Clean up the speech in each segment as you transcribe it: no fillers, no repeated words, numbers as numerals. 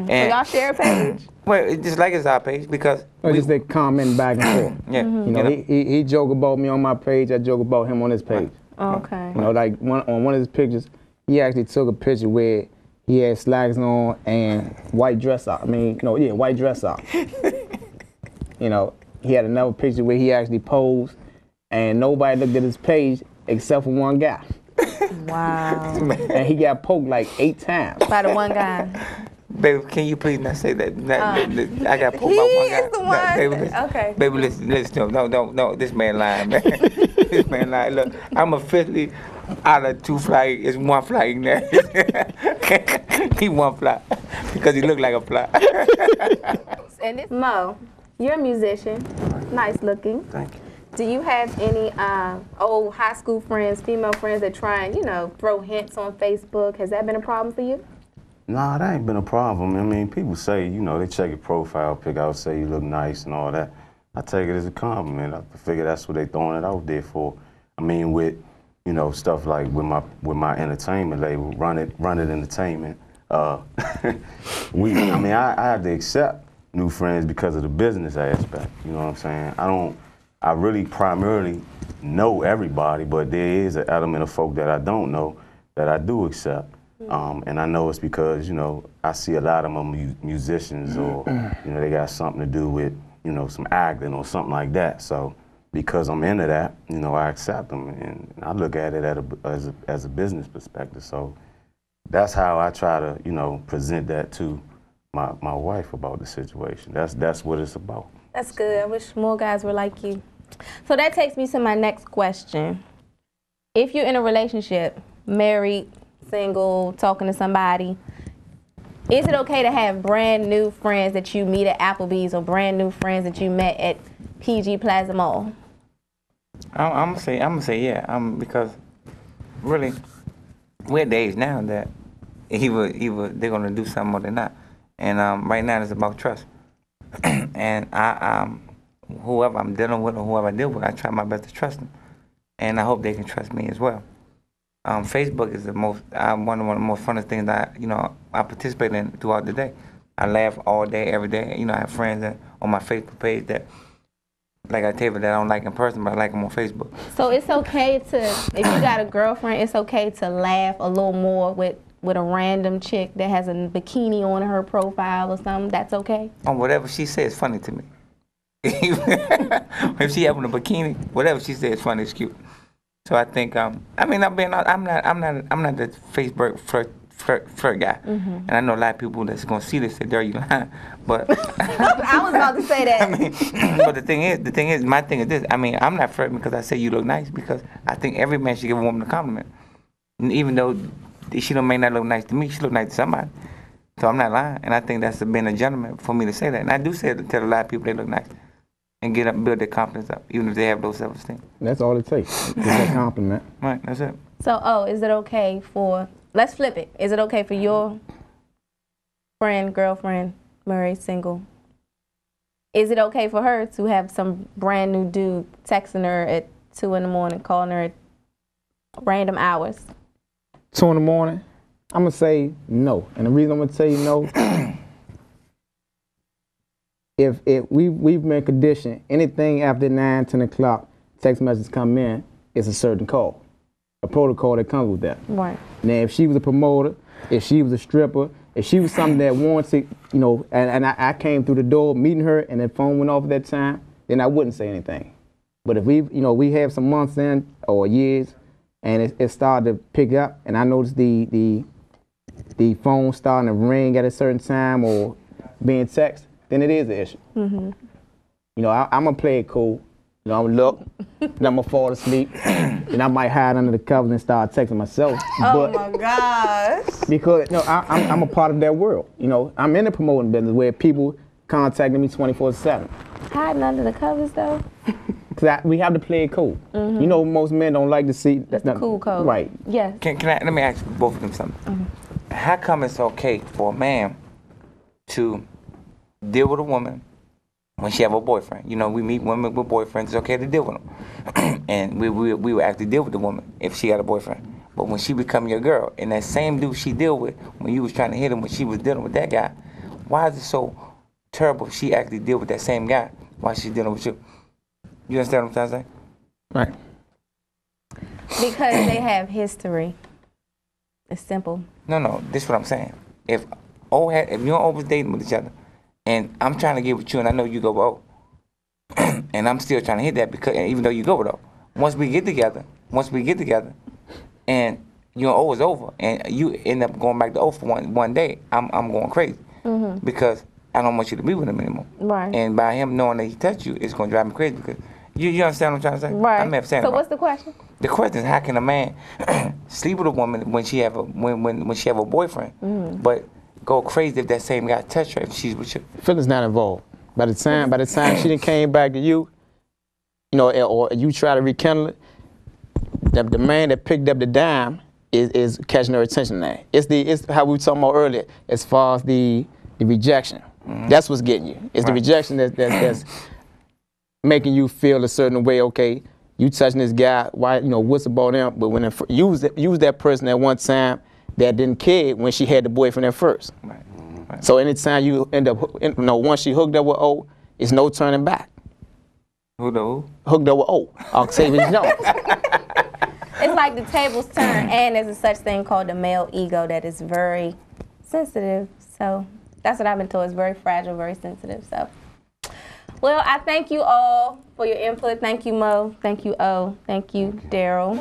So y'all share a page? Well, it's just like it's our page because just they comment back and forth. Yeah. You know, he joke about me on my page. I joke about him on his page. Okay. You know, like on one of his pictures, he actually took a picture where he had slacks on and white dress out. White dress out. You know, he had another picture where he actually posed, and nobody looked at his page except for one guy. Wow. And he got poked like 8 times. By the one guy. Baby, can you please not say that? I got poked by one guy. He is the one. No, baby, listen. Okay. Baby, listen. No. This man lying, man. This man lying. Look, I'm officially out of 2 fly. It's 1 fly in there. He 1 fly because he looked like a fly. And this Mo, you're a musician, nice looking. Thank you. Do you have any old high school friends, female friends that try and, throw hints on Facebook? Has that been a problem for you? Nah, that ain't been a problem. I mean, people say, they check your profile pic out, say you look nice and all that. I take it as a compliment. I figure that's what they throwing it out there for. I mean, with, stuff like with my entertainment label, Run It Entertainment. I have to accept new friends because of the business aspect. You know what I'm saying? I really primarily know everybody, but there is an element of folk that I don't know that I do accept. And I know it's because, I see a lot of them musicians or, they got something to do with, some acting or something like that. So because I'm into that, I accept them and I look at it as a business perspective. So that's how I try to, present that to my wife about the situation. That's what it's about. That's good. I wish more guys were like you. So that takes me to my next question. If you're in a relationship, married, single, talking to somebody, is it okay to have brand new friends that you meet at Applebee's or brand new friends that you met at PG Plaza Mall? I'm gonna say yeah. Because really, we're at the age now that either they're gonna do something or they're not. And right now it's about trust. And whoever I'm dealing with or whoever I deal with, I try my best to trust them. And I hope they can trust me as well. Facebook is one of the most funnest things that I participate in throughout the day. I laugh all day, every day. I have friends on my Facebook page that, like I tell you, that I don't like in person, but I like them on Facebook. So it's okay if you got a girlfriend, it's okay to laugh a little more with a random chick that has a bikini on her profile or something. That's okay? On whatever she says is funny to me. If she having a bikini, whatever she says is funny, it's cute. So I think, I'm not the Facebook flirt guy. And I know a lot of people that's gonna see this say, "There you lying," but I was about to say that. But the thing is, my thing is this. I'm not flirting because I say you look nice, because I think every man should give a woman a compliment, and even though she may not look nice to me, she look nice to somebody. So I'm not lying, and I think that's being a gentleman for me to say that. And I do say it, tell a lot of people they look nice. And build their confidence up, even if they have low self-esteem. That's all it takes, just a compliment. Right, that's it. So, is it okay let's flip it. Is it okay for your friend, girlfriend, married, single, is it okay for her to have some brand new dude texting her at 2 in the morning, calling her at random hours? 2 in the morning? I'm going to say no. And the reason I'm going to tell you no, if we've been conditioned, anything after 9, 10 o'clock, text messages come in, it's a certain call, a protocol that comes with that. Right. Now, if she was a promoter, if she was a stripper, if she was something that wanted, and I came through the door meeting her and the phone went off at that time, then I wouldn't say anything. But if we have some months in or years, and it started to pick up, and I noticed the phone starting to ring at a certain time or being texted, then it is an issue. I'm gonna play it cool. I'm gonna look, and I'm gonna fall asleep, and I might hide under the covers and start texting myself. Oh my gosh! Because I'm a part of that world. I'm in the promoting business where people contacting me 24/7. Hiding under the covers though? Because we have to play it cool. Most men don't like to see. That's the cool code. Right. Yes. Let me ask both of them something. How come it's okay for a man to deal with a woman when she have a boyfriend? We meet women with boyfriends, it's okay to deal with them. And we will actually deal with the woman if she got a boyfriend. But when she become your girl, and that same dude she deal with, when you was trying to hit him when she was dealing with that guy, why is it so terrible if she actually deal with that same guy while she's dealing with you? You understand what I'm trying to say? Right. Because they have history. It's simple. No, this is what I'm saying. If you and O was dating with each other, and I'm trying to get with you, and I know you go with O, and I'm still trying to hit that because even though you go with O, once we get together, and you and O is over, and you end up going back to O for one day, I'm going crazy because I don't want you to be with him anymore. Right. And by him knowing that he touched you, it's going to drive me crazy because you understand what I'm trying to say? Right. I may have said so what's the question? The question is, how can a man sleep with a woman when she have a when she have a boyfriend, but go crazy if that same guy touched her if she's with you? Feelings not involved. By the time she done came back to you, you know, or you try to rekindle it, the man that picked up the dime is catching her attention now. It's how we were talking about earlier as far as the rejection. That's what's getting you. It's the rejection that's making you feel a certain way. Okay, you touching this guy, why, you know, what's about him? But when you was that person at one time that didn't care when she had the boyfriend at first. Right. So anytime you end up, once she hooked up with O, it's no turning back. Hooked up who? Hooked up with O, Octavius Jones. It's like the tables turn, and there's a such thing called the male ego that is very sensitive. So that's what I've been told. It's very fragile, very sensitive. So, well, I thank you all for your input. Thank you, Mo. Thank you, O. Thank you, Daryl.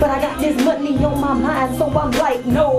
But I got this money on my mind, so I'm like, no.